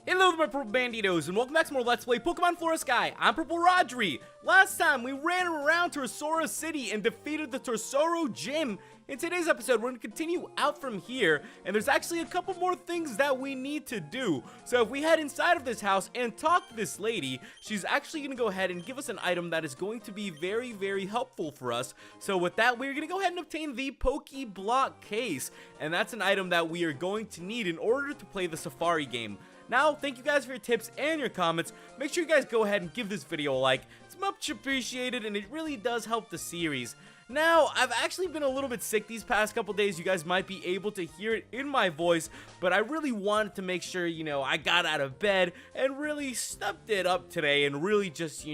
Hello there, my Purple Banditos, and welcome back to more Let's Play Pokemon Flora Sky. I'm PurpleRodri. Last time, we ran around Torsoro City and defeated the Torsoro Gym. In today's episode, we're going to continue out from here, and there's actually a couple more things that we need to do. So if we head inside of this house and talk to this lady, she's actually going to go ahead and give us an item that is going to be very, very helpful for us. So with that, we're going to go ahead and obtain the Pokeblock case, and that's an item that we are going to need in order to play the Safari game. Now, thank you guys for your tips and your comments. Make sure you guys go ahead and give this video a like. It's much appreciated, and it really does help the series. Now, I've actually been a little bit sick these past couple days. You guys might be able to hear it in my voice, but I really wanted to make sure, I got out of bed and really stepped it up today and really just,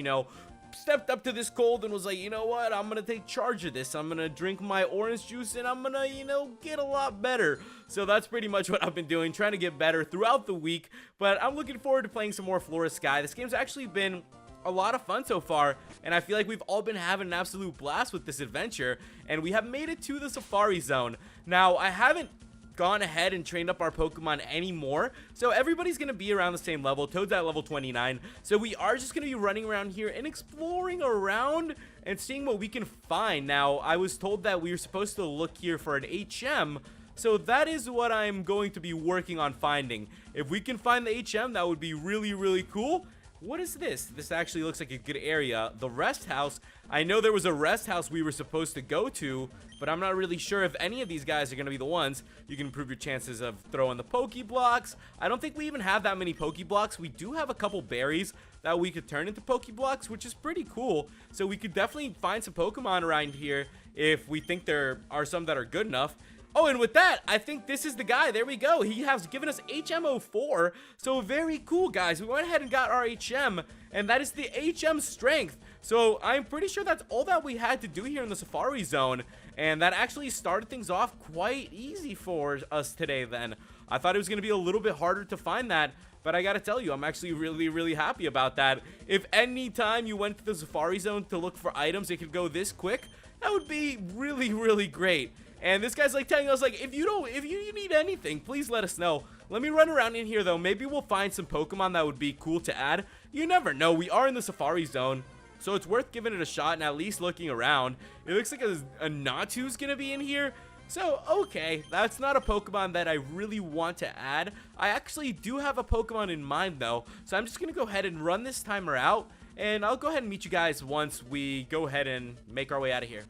stepped up to this cold and was like, you know what, I'm gonna take charge of this. I'm gonna drink my orange juice and I'm gonna, get a lot better. So that's pretty much what I've been doing, trying to get better throughout the week. But I'm looking forward to playing some more Flora Sky. This game's actually been a lot of fun so far, and I feel like we've all been having an absolute blast with this adventure, and we have made it to the Safari Zone. Now, I haven't gone ahead and trained up our Pokemon anymore, so everybody's gonna be around the same level. Toad's at level 29, so we are just gonna be running around here and exploring around and seeing what we can find. Now, I was told that we were supposed to look here for an HM, so that is what I'm going to be working on finding. If we can find the HM, that would be really, really cool. What is this? This actually looks like a good area. The rest house. I know there was a rest house we were supposed to go to, but I'm not really sure if any of these guys are going to be the ones. You can improve your chances of throwing the Pokeblocks. I don't think we even have that many Pokeblocks. We do have a couple berries that we could turn into Pokeblocks, which is pretty cool. So we could definitely find some Pokemon around here if we think there are some that are good enough. Oh, and with that, I think this is the guy. There we go. He has given us HM04. So very cool, guys. We went ahead and got our HM, and that is the HM Strength. So I'm pretty sure that's all that we had to do here in the Safari Zone. And that actually started things off quite easy for us today then. I thought it was going to be a little bit harder to find that, but I got to tell you, I'm actually really, really happy about that. If any time you went to the Safari Zone to look for items, it could go this quick, that would be really, really great. And this guy's like telling us, like, if you need anything, please let us know. Let me run around in here though. Maybe we'll find some Pokemon that would be cool to add. You never know. We are in the Safari Zone, so it's worth giving it a shot and at least looking around. It looks like a Natu's gonna be in here. So, okay, that's not a Pokemon that I really want to add. I actually do have a Pokemon in mind though, so I'm just gonna go ahead and run this timer out, and I'll go ahead and meet you guys once we go ahead and make our way out of here.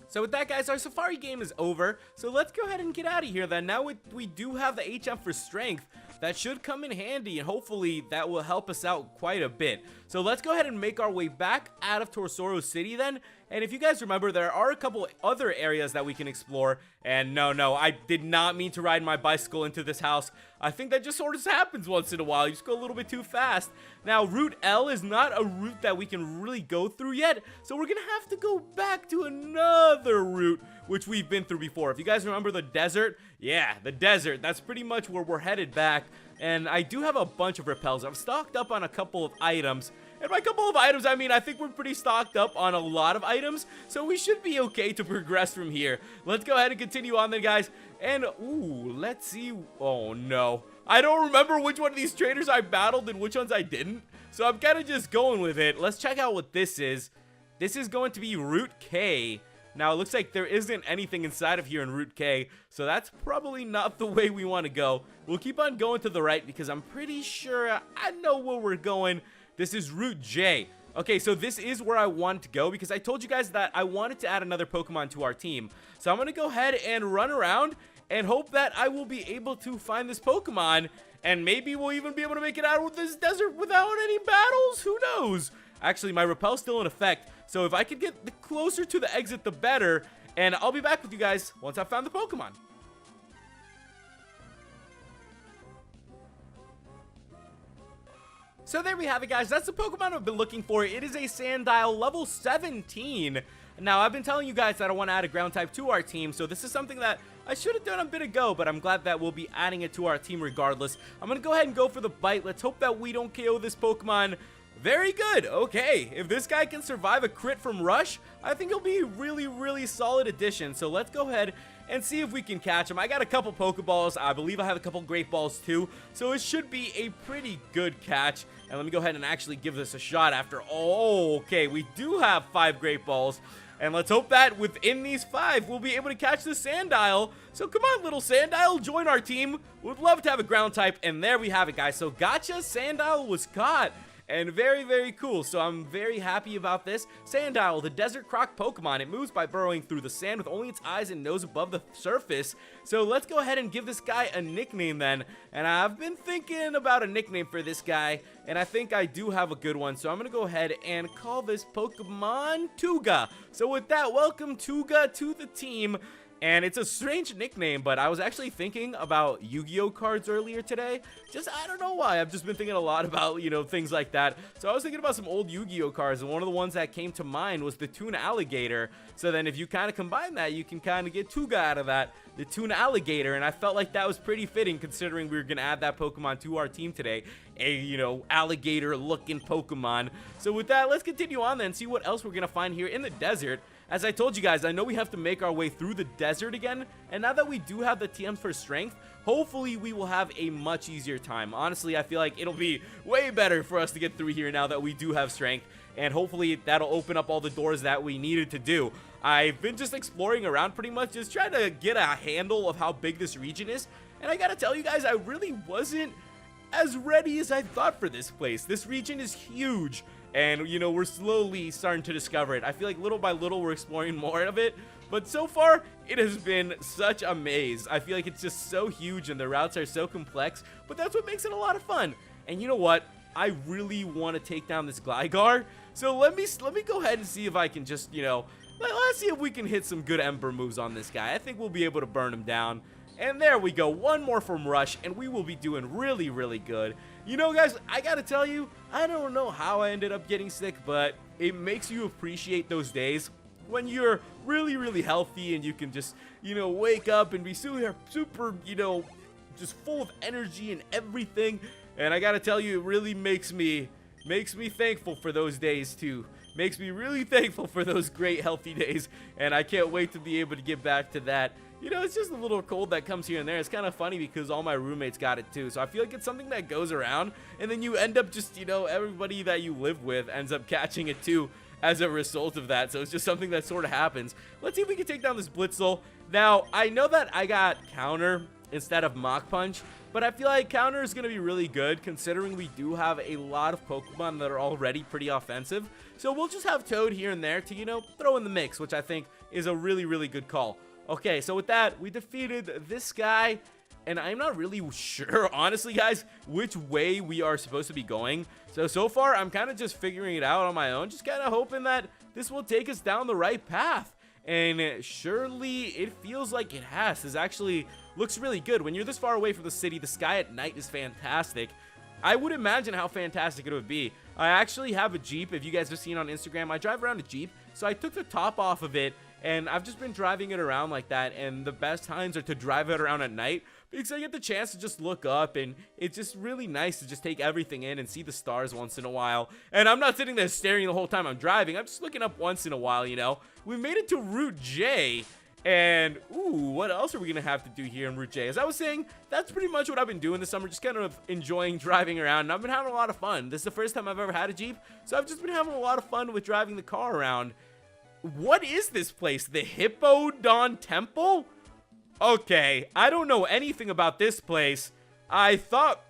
So with that, guys, our Safari game is over, so let's go ahead and get out of here then. Now we do have the HM for Strength. That should come in handy, and hopefully that will help us out quite a bit. So let's go ahead and make our way back out of Torsoro City then. And if you guys remember, there are a couple other areas that we can explore. And no, I did not mean to ride my bicycle into this house. I think that just sort of happens once in a while. You just go a little bit too fast. Now, Route L is not a route that we can really go through yet, so we're gonna have to go back to another route, which we've been through before. If you guys remember the desert, yeah, the desert, that's pretty much where we're headed back. And I do have a bunch of repels. I've stocked up on a couple of items. And by a couple of items, I mean, I think we're pretty stocked up on a lot of items, so we should be okay to progress from here. Let's go ahead and continue on then, guys. And, ooh, let's see. Oh, no. I don't remember which one of these trainers I battled and which ones I didn't, so I'm kind of just going with it. Let's check out what this is. This is going to be Route K. Now, it looks like there isn't anything inside of here in Route K, so that's probably not the way we want to go. We'll keep on going to the right because I'm pretty sure I know where we're going. This is Route J. Okay, so this is where I want to go because I told you guys that I wanted to add another Pokemon to our team. So I'm going to go ahead and run around and hope that I will be able to find this Pokemon, and maybe we'll even be able to make it out of this desert without any battles. Who knows? Actually, my repel's still in effect, so if I could get closer to the exit, the better, and I'll be back with you guys once I've found the Pokemon. So there we have it, guys. That's the Pokemon I've been looking for. It is a Sandile level 17. Now, I've been telling you guys that I want to add a ground type to our team, so this is something that I should have done a bit ago, but I'm glad that we'll be adding it to our team regardless. I'm going to go ahead and go for the bite. Let's hope that we don't KO this Pokemon. Very good. Okay, if this guy can survive a crit from Rush, I think he'll be a really, really solid addition. So let's go ahead and see if we can catch him. I got a couple Pokeballs. I believe I have a couple Great Balls too, so it should be a pretty good catch. And let me go ahead and actually give this a shot after. Oh, okay, we do have 5 Great Balls. And let's hope that within these 5, we'll be able to catch the Sandile. So come on, little Sandile, join our team. Would love to have a ground type. And there we have it, guys. So gotcha, Sandile was caught. And very, very cool. So I'm very happy about this. Sandile, the desert croc Pokemon. It moves by burrowing through the sand with only its eyes and nose above the surface. So let's go ahead and give this guy a nickname then. And I've been thinking about a nickname for this guy. And I think I do have a good one. So I'm going to go ahead and call this Pokemon Tuga. So with that, welcome Tuga to the team. And it's a strange nickname, but I was actually thinking about Yu-Gi-Oh cards earlier today. I don't know why. I've just been thinking a lot about, things like that. So I was thinking about some old Yu-Gi-Oh cards, and one of the ones that came to mind was the Toon Alligator. So then if you kind of combine that, you can kind of get Tuga out of that, the Toon Alligator. And I felt like that was pretty fitting considering we were going to add that Pokemon to our team today. Alligator-looking Pokemon. So with that, let's continue on then and see what else we're going to find here in the desert. As I told you guys, I know we have to make our way through the desert again, and now that we do have the HM04 Strength, hopefully we will have a much easier time. Honestly, I feel like it'll be way better for us to get through here now that we do have Strength, and hopefully that'll open up all the doors that we needed to do. I've been just exploring around pretty much, just trying to get a handle of how big this region is, and I gotta tell you guys, I really wasn't as ready as I thought for this place. This region is huge. And, we're slowly starting to discover it. I feel like little by little we're exploring more of it. But so far, it has been such a maze. I feel like it's just so huge and the routes are so complex. But that's what makes it a lot of fun. And you know what? I really want to take down this Gligar. So let me go ahead and see if I can just, let's see if we can hit some good Ember moves on this guy. I think we'll be able to burn him down. And there we go, one more from Rush, and we will be doing really, really good. Guys, I gotta tell you, I don't know how I ended up getting sick, but it makes you appreciate those days when you're really, really healthy and you can just, wake up and be super, just full of energy and everything. And I gotta tell you, it really makes me thankful for those days too. Makes me really thankful for those great healthy days, and I can't wait to be able to get back to that. It's just a little cold that comes here and there. It's kind of funny because all my roommates got it too. So I feel like it's something that goes around, and then you end up just, everybody that you live with ends up catching it too as a result of that. So it's just something that sort of happens. Let's see if we can take down this Blitzel. Now, I know that I got Counter instead of Mach Punch, but I feel like Counter is going to be really good considering we do have a lot of Pokemon that are already pretty offensive. So we'll just have Toad here and there to, throw in the mix, which I think is a really, really good call. Okay, so with that, we defeated this guy, and I'm not really sure, honestly, guys, which way we are supposed to be going. So far, I'm kind of just figuring it out on my own, just kind of hoping that this will take us down the right path. And surely, it feels like it has. This actually looks really good. When you're this far away from the city, the sky at night is fantastic. I would imagine how fantastic it would be. I actually have a Jeep. If you guys have seen on Instagram, I drive around a Jeep. So I took the top off of it, and I've just been driving it around like that. And the best times are to drive it around at night because I get the chance to just look up, and it's just really nice to just take everything in and see the stars once in a while. And I'm not sitting there staring the whole time I'm driving. I'm just looking up once in a while, We made it to Route J. And, ooh, what else are we going to have to do here in Route J? As I was saying, that's pretty much what I've been doing this summer, just kind of enjoying driving around, and I've been having a lot of fun. This is the first time I've ever had a Jeep, so I've just been having a lot of fun with driving the car around. What is this place? The Hippodon Temple? Okay, I don't know anything about this place. I thought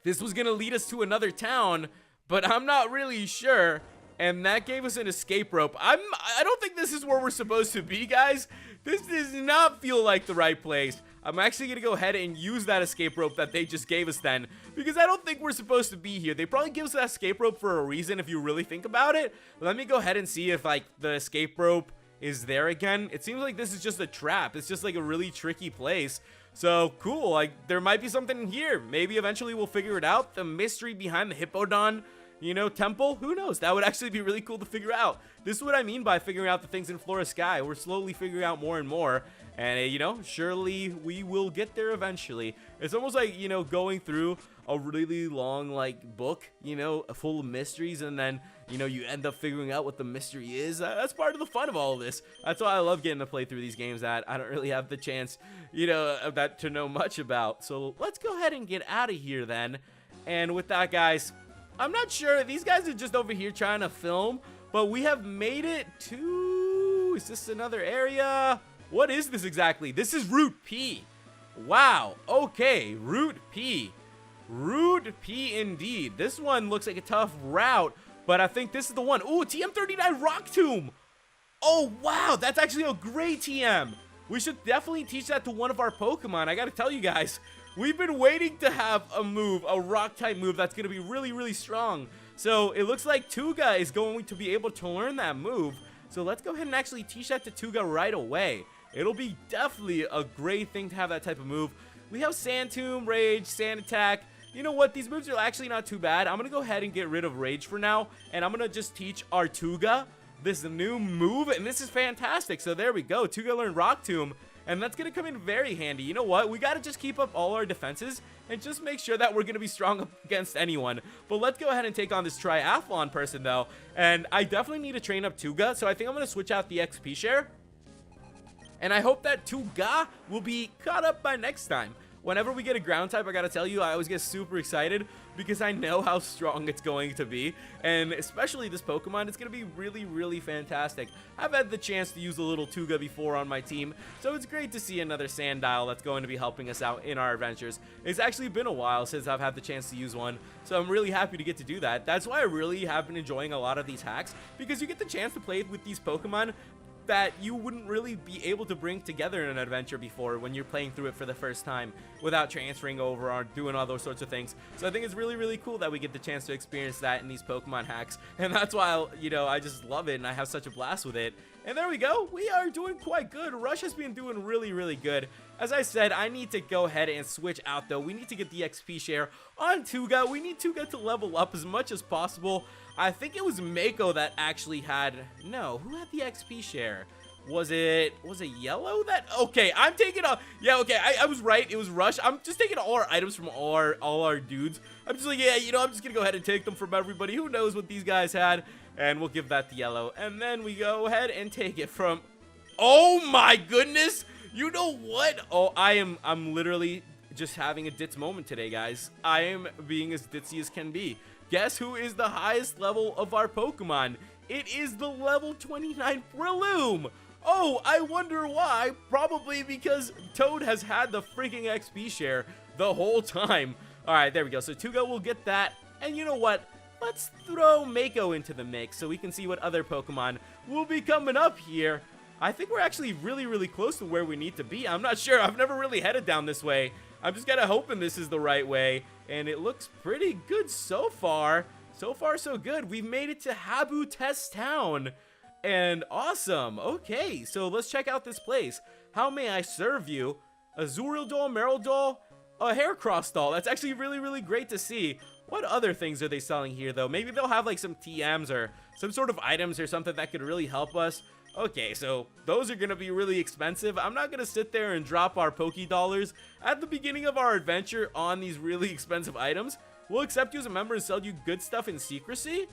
this was going to lead us to another town, but I'm not really sure. And that gave us an escape rope. I don't think this is where we're supposed to be, guys. This does not feel like the right place. I'm actually going to go ahead and use that escape rope that they just gave us then, because I don't think we're supposed to be here. They probably give us that escape rope for a reason if you really think about it. Let me go ahead and see if, the escape rope is there again. It seems like this is just a trap. It's just, a really tricky place. So, cool. There might be something in here. Maybe eventually we'll figure it out. The mystery behind the Hippodon you know, temple. Who knows? That would actually be really cool to figure out. This is what I mean by figuring out the things in Flora Sky. We're slowly figuring out more and more. And, you know, surely we will get there eventually. It's almost like, you know, going through a really long, like, book, you know, full of mysteries. And then, you know, you end up figuring out what the mystery is. That's part of the fun of all of this. That's why I love getting to play through these games that I don't really have the chance, you know, of that to know much about. So let's go ahead and get out of here then. And with that, guys, I'm not sure. These guys are just over here trying to film. But we have made it to... Is this another area? What is this exactly? This is Route P. Wow. Okay. Route P. Route P indeed. This one looks like a tough route, but I think this is the one. Ooh, TM39 Rock Tomb. Oh, wow. That's actually a great TM. We should definitely teach that to one of our Pokemon. I gotta tell you guys, we've been waiting to have a move, a rock-type move that's gonna be really, really strong. So it looks like Tuga is going to be able to learn that move. So let's go ahead and actually teach that to Tuga right away. It'll be definitely a great thing to have that type of move. We have Sand Tomb, Rage, Sand Attack. You know what? These moves are actually not too bad. I'm going to go ahead and get rid of Rage for now. And I'm going to just teach our Tuga this new move. And this is fantastic. So there we go. Tuga learned Rock Tomb. And that's going to come in very handy. You know what? We got to just keep up all our defenses and just make sure that we're going to be strong up against anyone. But let's go ahead and take on this Triathlon person, though. And I definitely need to train up Tuga. So I think I'm going to switch out the XP share. And I hope that Tuga will be caught up by next time. Whenever we get a ground type, I gotta tell you, I always get super excited because I know how strong it's going to be. And especially this Pokemon, it's gonna be really, really fantastic. I've had the chance to use a little Tuga before on my team, so it's great to see another Sandile that's going to be helping us out in our adventures. It's actually been a while since I've had the chance to use one, so I'm really happy to get to do that. That's why I really have been enjoying a lot of these hacks, because you get the chance to play with these Pokemon that you wouldn't really be able to bring together in an adventure before when you're playing through it for the first time without transferring over or doing all those sorts of things. So I think it's really, really cool that we get the chance to experience that in these Pokemon hacks. And that's why, you know, I just love it and I have such a blast with it. And there we go. We are doing quite good. Rush has been doing really, really good. As I said, I need to go ahead and switch out, though. We need to get the XP share on Tuga. We need Tuga to level up as much as possible. I think it was Mako that actually had... No, who had the XP share? Was it Yellow that... Okay, I'm taking a... Yeah, okay, I was right. It was Rush. I'm just taking all our items from all our dudes. I'm just like, yeah, you know, I'm just going to go ahead and take them from everybody. Who knows what these guys had? And we'll give that to Yellow. And then we go ahead and take it from... Oh, my goodness! You know what? Oh, I'm literally just having a ditz moment today, guys. I am being as ditzy as can be. Guess who is the highest level of our Pokemon? It is the level 29 Breloom. Oh, I wonder why. Probably because Toad has had the freaking XP share the whole time. All right, there we go. So Tuga will get that. And you know what? Let's throw Mako into the mix so we can see what other Pokemon will be coming up here. I think we're actually really, really close to where we need to be. I'm not sure. I've never really headed down this way. I'm just kind of hoping this is the right way. And it looks pretty good so far. So far, so good. We've made it to Habutest Town. And awesome. Okay, so let's check out this place. How may I serve you? A Zuril doll, Meryl doll, a Haircross doll. That's actually really, really great to see. What other things are they selling here, though? Maybe they'll have, like, some TMs or some sort of items or something that could really help us. Okay, so those are going to be really expensive. I'm not going to sit there and drop our Poké Dollars at the beginning of our adventure on these really expensive items. We'll accept you as a member and sell you good stuff in secrecy.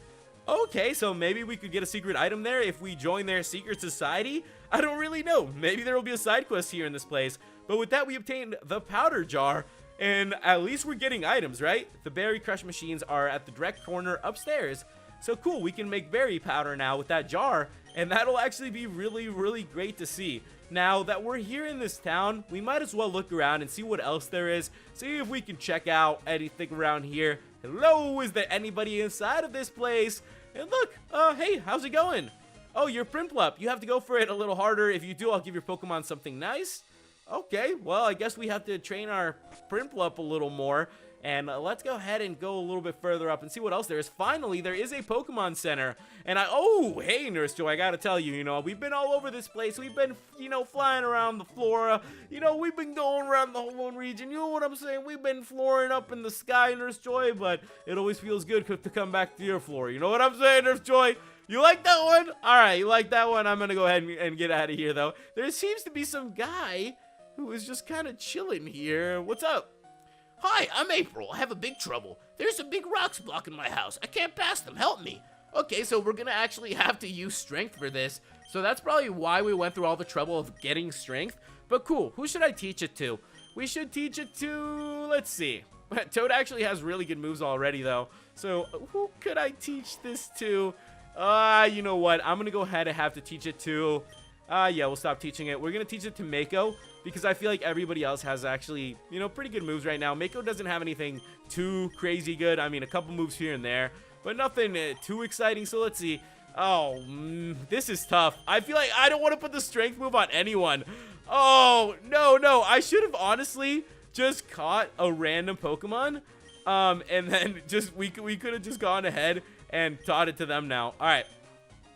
Okay, so maybe we could get a secret item there if we join their secret society. I don't really know. Maybe there will be a side quest here in this place. But with that, we obtained the powder jar. And at least we're getting items, right? The berry crush machines are at the direct corner upstairs. So cool, we can make berry powder now with that jar. And that'll actually be really, really great to see. Now that we're here in this town, we might as well look around and see what else there is. See if we can check out anything around here. Hello, is there anybody inside of this place? And look, hey, how's it going? Oh, you're Primplup. You have to go for it a little harder. If you do, I'll give your Pokemon something nice. Okay, well, I guess we have to train our Primple up a little more. And let's go ahead and go a little bit further up and see what else there is. Finally, there is a Pokemon Center. And oh, hey, Nurse Joy, I gotta tell you, we've been all over this place. We've been, flying around the Flora. We've been going around the whole region. You know what I'm saying? We've been floring up in the sky, Nurse Joy, but it always feels good to come back to your floor. You know what I'm saying, Nurse Joy? You like that one? All right, you like that one? I'm gonna go ahead and get out of here, though. There seems to be some guy who is just kind of chilling here. What's up? Hi, I'm April. I have a big trouble. There's some big rocks blocking my house. I can't pass them. Help me. Okay, so we're gonna actually have to use strength for this. So that's probably why we went through all the trouble of getting strength. But cool, who should I teach it to? We should teach it to, let's see. Toad actually has really good moves already, though. So who could I teach this to? You know what? I'm gonna go ahead and have to teach it to... yeah, we'll stop teaching it. We're gonna teach it to Mako, because I feel like everybody else has actually, pretty good moves right now. Mako doesn't have anything too crazy good. I mean, a couple moves here and there, but nothing too exciting. So let's see. Oh, this is tough. I feel like I don't want to put the strength move on anyone. Oh, no. I should have honestly just caught a random Pokemon, and then we could have just gone ahead and taught it to them now. All right.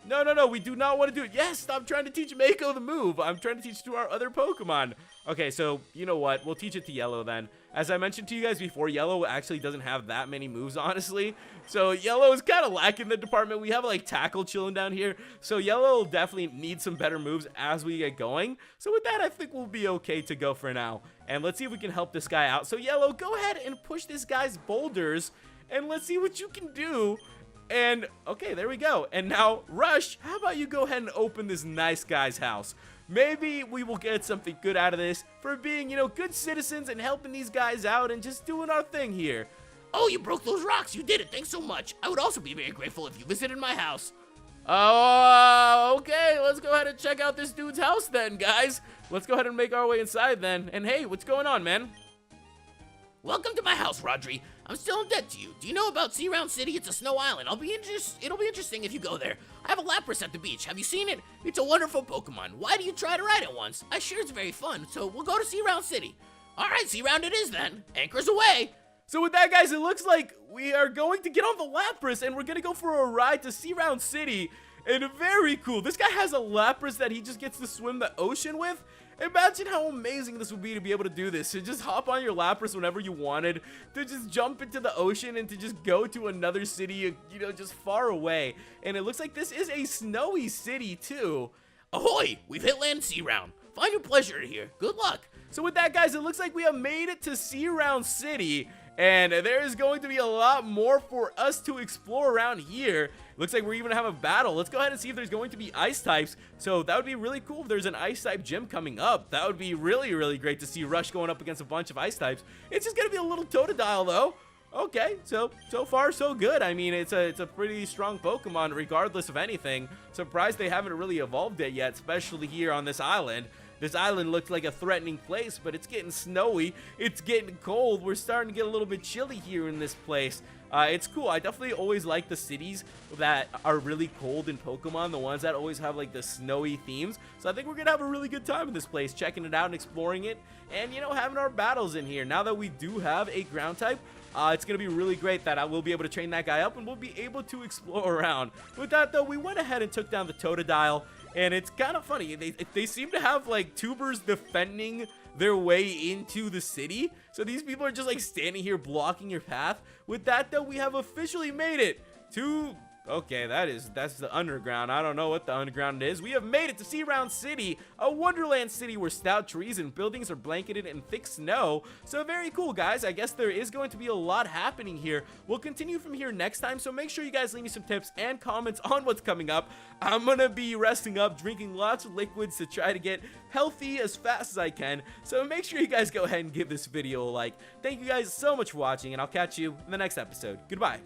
No, we do not want to do it. Yes, stop trying to teach Mako the move. I'm trying to teach to our other Pokemon. Okay, so you know what? We'll teach it to Yellow then. As I mentioned to you guys before, Yellow actually doesn't have that many moves, honestly. So Yellow is kind of lacking the department. We have like Tackle chilling down here. So Yellow will definitely need some better moves as we get going. So with that, I think we'll be okay to go for now. And let's see if we can help this guy out. So Yellow, go ahead and push this guy's boulders. And let's see what you can do. And, okay, there we go. And now, Rush, how about you go ahead and open this nice guy's house? Maybe we will get something good out of this for being, good citizens and helping these guys out and just doing our thing here. Oh, you broke those rocks. You did it. Thanks so much. I would also be very grateful if you visited my house. Oh, okay. Let's go ahead and check out this dude's house then, guys. Let's go ahead and make our way inside then. And, hey, what's going on, man? Welcome to my house, Rodri. I'm still in debt to you. Do you know about Searound City? It's a snow island. It'll be interesting if you go there. I have a Lapras at the beach. Have you seen it? It's a wonderful Pokemon. Why do you try to ride it once? I sure it's very fun, so we'll go to Searound City. All right, Searound it is then. Anchors away. So with that, guys, it looks like we are going to get on the Lapras, and we're going to go for a ride to Searound City. And very cool. This guy has a Lapras that he just gets to swim the ocean with. Imagine how amazing this would be to be able to do this. To just hop on your Lapras whenever you wanted. To just jump into the ocean and to just go to another city, just far away. And it looks like this is a snowy city, too. Ahoy! We've hit land Searound. Find your pleasure here. Good luck. So with that, guys, it looks like we have made it to Searound City. And there is going to be a lot more for us to explore around here. Looks like we're even gonna have a battle. Let's go ahead and see if there's going to be ice types. So that would be really cool if there's an ice type gym coming up. That would be really, really great to see Rush going up against a bunch of ice types. It's just gonna be a little Totodile though. Okay, so far so good. I mean, it's a pretty strong Pokemon regardless of anything. Surprised they haven't really evolved it yet, especially here on this island. This island looks like a threatening place, but it's getting snowy. It's getting cold. We're starting to get a little bit chilly here in this place. It's cool. I definitely always like the cities that are really cold in Pokemon, the ones that always have like the snowy themes. So I think we're gonna have a really good time in this place, checking it out and exploring it, and having our battles in here. Now that we do have a ground type, it's gonna be really great that I will be able to train that guy up and we'll be able to explore around. With that though, we went ahead and took down the Totodile. And it's kind of funny, they seem to have like tubers defending their way into the city. So these people are just like standing here blocking your path. With that though, we have officially made it to... Okay, that's the underground. I don't know what the underground is. We have made it to Searound City, a wonderland city where stout trees and buildings are blanketed in thick snow. So very cool, guys. I guess there is going to be a lot happening here. We'll continue from here next time, so make sure you guys leave me some tips and comments on what's coming up. I'm gonna be resting up, drinking lots of liquids to try to get healthy as fast as I can. So make sure you guys go ahead and give this video a like. Thank you guys so much for watching, and I'll catch you in the next episode. Goodbye.